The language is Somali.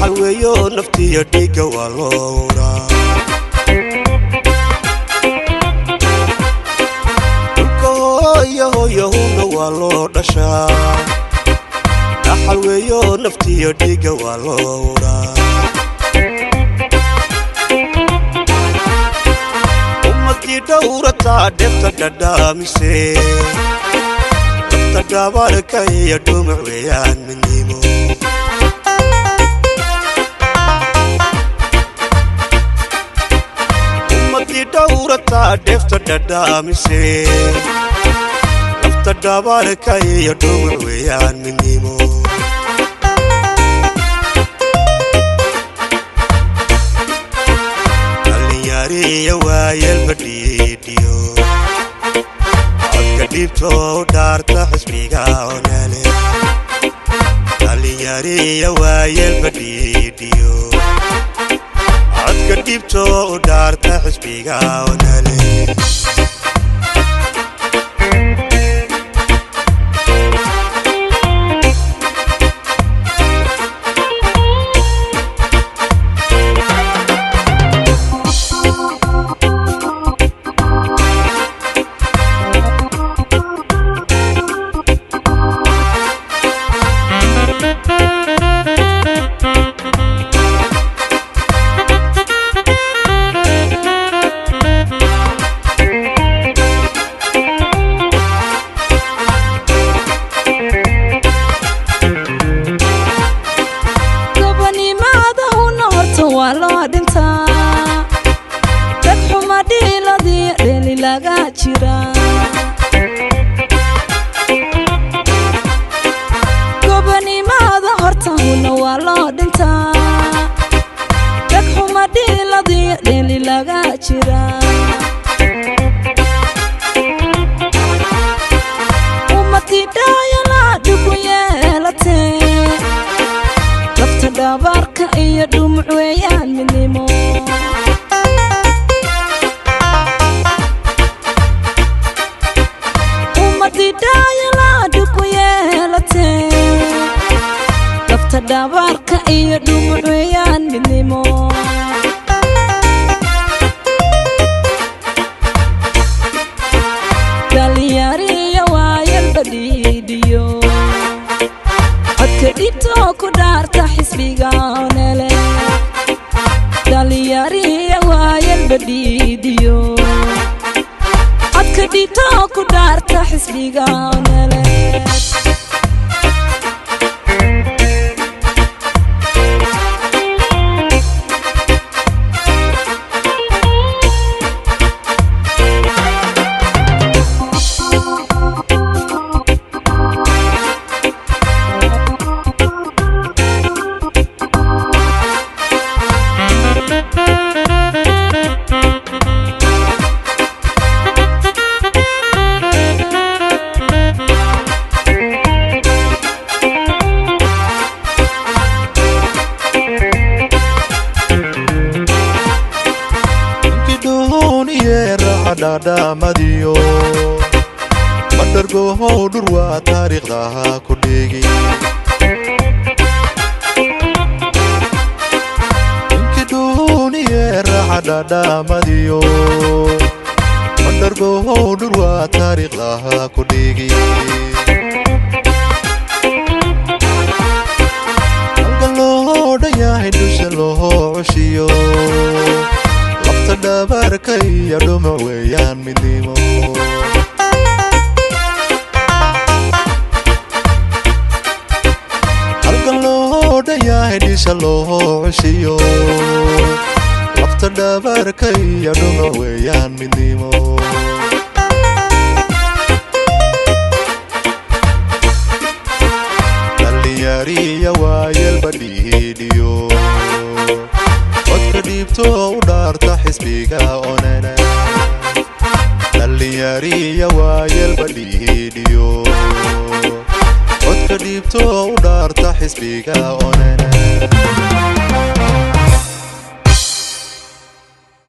حلويو نفتي يديك والورا يهو نوالو دشا حلويو نفتي يديك والورا أمتي دورة دفت دامسي تدابرك يا دمع ويان من نيمو أمتي دورة دفت دامسي تدابرك يا دمع ويان من نيمو اللي يا وايل بديديو قديبتو دارت حسبيقا ونالي اللي يا وايل بديديو قديبتو دارت حسبيقا ونالي gobani maada horta huna wala dhinta dadxuma dhiiladii dheli laga jira ummati daayala dhugu yeelatee lafta dhabarka iyo dhumuc weeyaan midnimo lafta dhabarka iyo dhumuc weeyaan midnimo dhalinyariya waayal badhiidhiyo codka dhibtoo ku dhaarta xisbiga onele dhalinyariya waayal badhiidhiyo codka dhibtoo ku dhaarta xisbiga onele dhadhamadiyo mandargohow dhurwaa taariikhdaha ku dhigi inkii dhuuniye raaxa dhadhamadiyo mandargohow dhurwaa taariikhdaha ku dhigi halka loo dhayahay dusha loo cushiyo dhabarka iyo dhumuc weeyaan midnimo halkan loo dhayahay dhisha loo cushiyo lafta dhabarka iyo dhumuc weeyaan midnimo dhalinyariya waayal badhiidhiyo dhibto u dhaarta xisbiga onele dhalinyariya waayal badhiidhiyo codka dhibto u dhaarta xisbiga onele